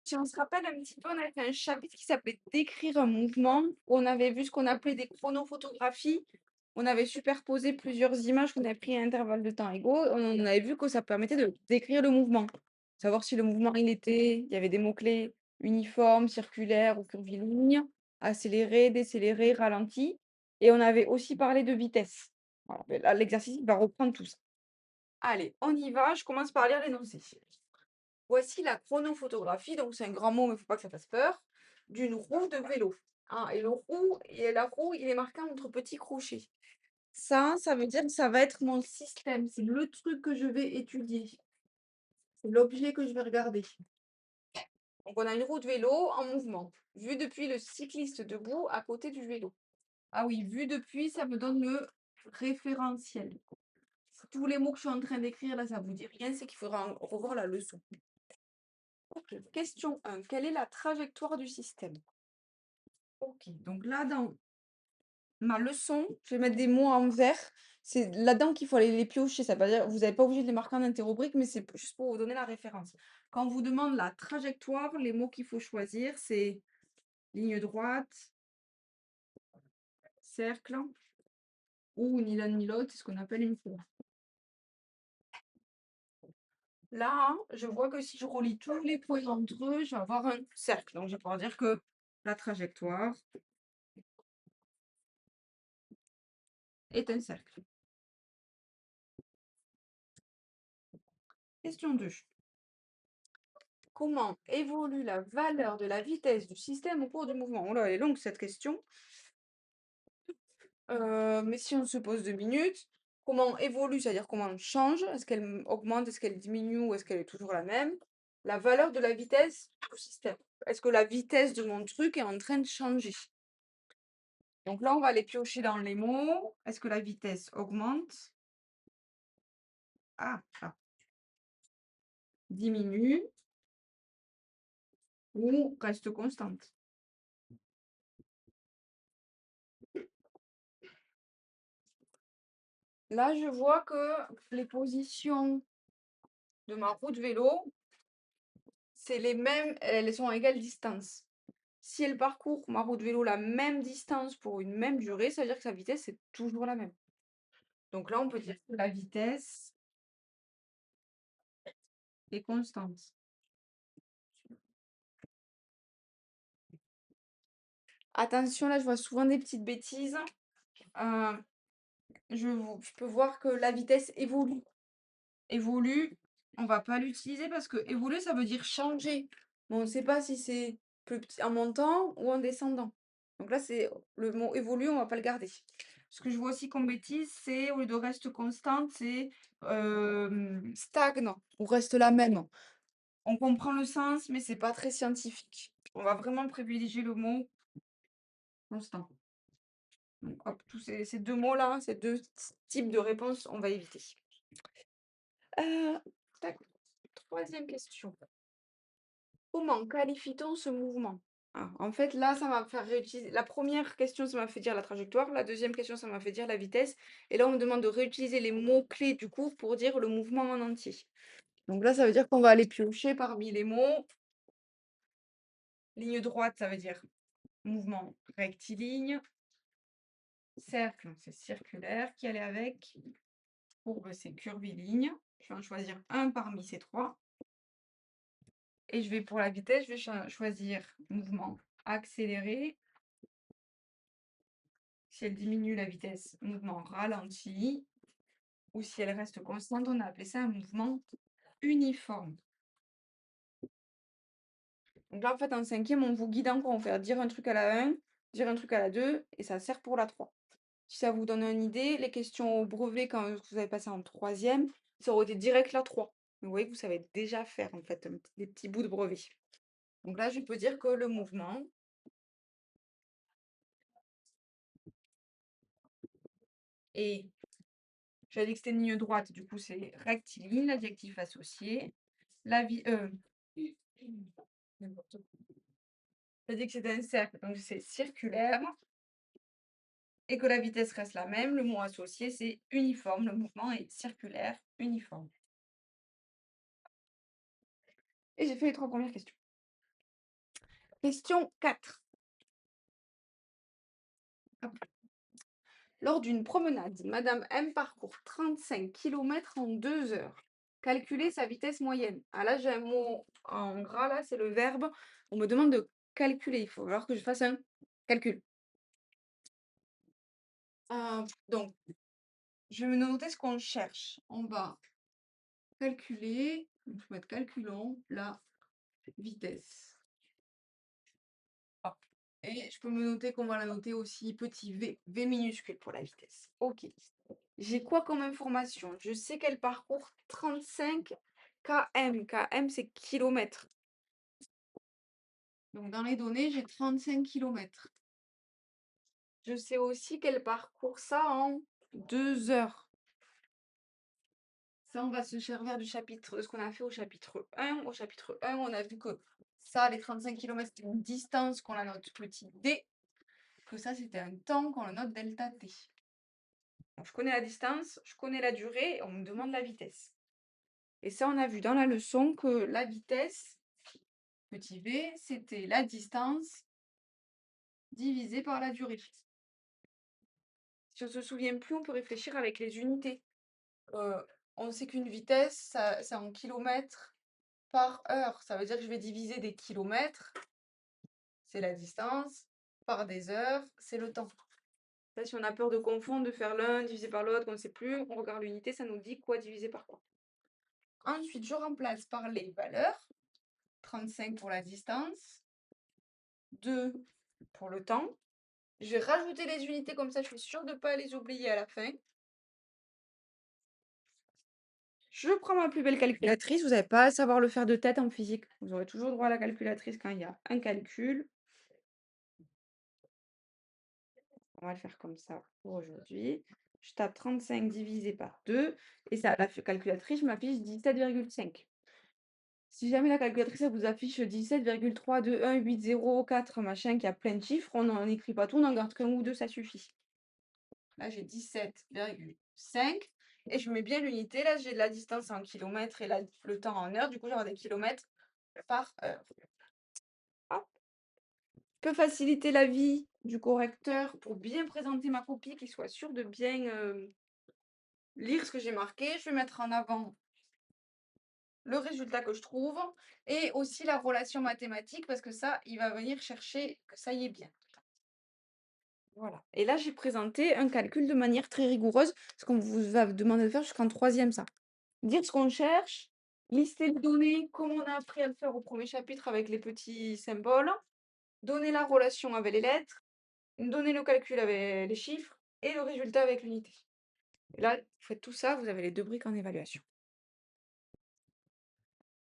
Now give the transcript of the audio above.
Si on se rappelle un petit peu, on avait fait un chapitre qui s'appelait Décrire un mouvement, où on avait vu ce qu'on appelait des chronophotographies. On avait superposé plusieurs images qu'on avait pris à intervalles de temps égaux. On avait vu que ça permettait de décrire le mouvement. Savoir si le mouvement il y avait des mots-clés uniforme, circulaire ou curviligne, accéléré, décéléré, ralenti. Et on avait aussi parlé de vitesse. Voilà, ben là, l'exercice il va reprendre tout ça. Allez, on y va. Je commence par lire l'énoncé. Voici la chronophotographie, donc c'est un grand mot, mais il ne faut pas que ça fasse peur, d'une roue de vélo. Ah, et la roue, il est marqué entre petits crochets. Ça veut dire que ça va être mon système. C'est le truc que je vais étudier. C'est l'objet que je vais regarder. Donc, on a une roue de vélo en mouvement, vue depuis le cycliste debout à côté du vélo. Ah oui, vue depuis, ça me donne le référentiel. Tous les mots que je suis en train d'écrire là, ça vous dit rien, c'est qu'il faudra revoir la leçon. Ok, question 1. Quelle est la trajectoire du système? Ok, donc là, dans ma leçon, je vais mettre des mots en vert. C'est là-dedans qu'il faut aller les piocher. Ça veut pas dire, vous n'avez pas obligé de les marquer en interrubrique, mais c'est juste pour vous donner la référence. Quand on vous demande la trajectoire, les mots qu'il faut choisir, c'est ligne droite, cercle, ou ni l'un ni l'autre, c'est ce qu'on appelle une courbe. Là, je vois que si je relie tous les points entre eux, je vais avoir un cercle. Donc, je vais pouvoir dire que la trajectoire est un cercle. Question 2. Comment évolue la valeur de la vitesse du système au cours du mouvement? Oh là, elle est longue cette question. Mais si on se pose 2 minutes, comment évolue, c'est-à-dire comment elle change? Est-ce qu'elle augmente, est-ce qu'elle diminue ou est-ce qu'elle est toujours la même? La valeur de la vitesse du système. Est-ce que la vitesse de mon truc est en train de changer? Donc là, on va aller piocher dans les mots. Est-ce que la vitesse augmente? Ah, diminue ou reste constante? Là, je vois que les positions de ma roue de vélo, c'est les mêmes, elles sont à égale distance. Si elle parcourt ma roue de vélo la même distance pour une même durée, ça veut dire que sa vitesse est toujours la même. Donc là, on peut dire que la vitesse est constante. Attention, là, je vois souvent des petites bêtises. Euh, je peux voir que la vitesse évolue. Évolue, on va pas l'utiliser parce que évoluer, ça veut dire changer. Mais on ne sait pas si c'est plus petit en montant ou en descendant. Donc là, c'est le mot évolue, on va pas le garder. Ce que je vois aussi comme bêtise, c'est au lieu de reste constante, c'est stagne ou reste la même. On comprend le sens, mais c'est pas très scientifique. On va vraiment privilégier le mot constant. Donc, hop, tous ces deux mots-là, ces deux types de réponses, on va éviter. Tac. Troisième question. Comment qualifie-t-on ce mouvement? Ah, en fait, là, ça m'a fait réutiliser. La première question, ça m'a fait dire la trajectoire. La deuxième question, ça m'a fait dire la vitesse. Et là, on me demande de réutiliser les mots-clés du cours pour dire le mouvement en entier. Donc là, ça veut dire qu'on va aller piocher parmi les mots. Ligne droite, ça veut dire mouvement rectiligne. Cercle, c'est circulaire qui allait avec. Courbe, c'est curviligne. Je vais en choisir un parmi ces trois. Et je vais pour la vitesse, je vais choisir mouvement accéléré. Si elle diminue la vitesse, mouvement ralenti. Ou si elle reste constante, on a appelé ça un mouvement uniforme. Donc là, en fait, en cinquième, on vous guide encore. On va faire dire un truc à la 1, dire un truc à la 2, et ça sert pour la 3. Si ça vous donne une idée, les questions au brevet, quand vous avez passé en troisième, ça aurait été direct la 3. Vous voyez que vous savez déjà faire, en fait, des petits bouts de brevet. Donc là, je peux dire que le mouvement est, j'avais dit que c'était une ligne droite, du coup, c'est rectiligne, l'adjectif associé. La vie, n'importe quoi. J'ai dit que c'était un cercle, donc c'est circulaire. Et que la vitesse reste la même, le mot associé, c'est uniforme. Le mouvement est circulaire, uniforme. Et j'ai fait les 3 premières questions. Question 4. Hop. Lors d'une promenade, Madame M parcourt 35 kilomètres en 2 heures. Calculez sa vitesse moyenne. Ah là, j'ai un mot en gras, là, c'est le verbe. On me demande de calculer. Il faut alors que je fasse un calcul. Donc, je vais me noter ce qu'on cherche. On va calculer, donc je vais mettre calculons la vitesse. Hop. Et je peux me noter qu'on va la noter aussi petit v, v minuscule pour la vitesse. Ok. J'ai quoi comme information? Je sais qu'elle parcourt 35 km. km, c'est kilomètres. Donc, dans les données, j'ai 35 kilomètres. Je sais aussi qu'elle parcourt ça en 2 heures. Ça, on va se servir du chapitre, de ce qu'on a fait au chapitre 1. Au chapitre 1, on a vu que ça, les 35 kilomètres, c'était une distance qu'on la note petit d, que ça, c'était un temps qu'on la note delta t. Donc, je connais la distance, je connais la durée, et on me demande la vitesse. Et ça, on a vu dans la leçon que la vitesse, petit v, c'était la distance divisée par la durée. Si on ne se souvient plus, on peut réfléchir avec les unités. On sait qu'une vitesse, c'est en kilomètres par heure. Ça veut dire que je vais diviser des kilomètres, c'est la distance, par des heures, c'est le temps. Là, si on a peur de confondre, de faire l'un divisé par l'autre, qu'on ne sait plus, on regarde l'unité, ça nous dit quoi diviser par quoi. Ensuite, je remplace par les valeurs. 35 pour la distance, 2 pour le temps. Je vais rajouter les unités, comme ça je suis sûre de ne pas les oublier à la fin. Je prends ma plus belle calculatrice. Vous n'avez pas à savoir le faire de tête en physique. Vous aurez toujours droit à la calculatrice quand il y a un calcul. On va le faire comme ça pour aujourd'hui. Je tape 35 divisé par 2. Et ça, la calculatrice m'affiche 17,5. Si jamais la calculatrice elle vous affiche 17,32180,4 machin, qu'il y a plein de chiffres, on n'en écrit pas tout, on en garde qu'un ou deux, ça suffit. Là, j'ai 17,5. Et je mets bien l'unité. Là, j'ai la distance en kilomètres et le temps en heures. Du coup, j'aurai des kilomètres par heure. Hop. Je peux faciliter la vie du correcteur pour bien présenter ma copie, qu'il soit sûr de bien lire ce que j'ai marqué. Je vais mettre en avant le résultat que je trouve et aussi la relation mathématique parce que ça, il va venir chercher que ça y est bien. Voilà. Et là, j'ai présenté un calcul de manière très rigoureuse, ce qu'on vous va demander de faire jusqu'en troisième, ça. Dire ce qu'on cherche, lister les données comme on a appris à le faire au premier chapitre avec les petits symboles, donner la relation avec les lettres, donner le calcul avec les chiffres et le résultat avec l'unité. Et là, vous faites tout ça, vous avez les 2 briques en évaluation.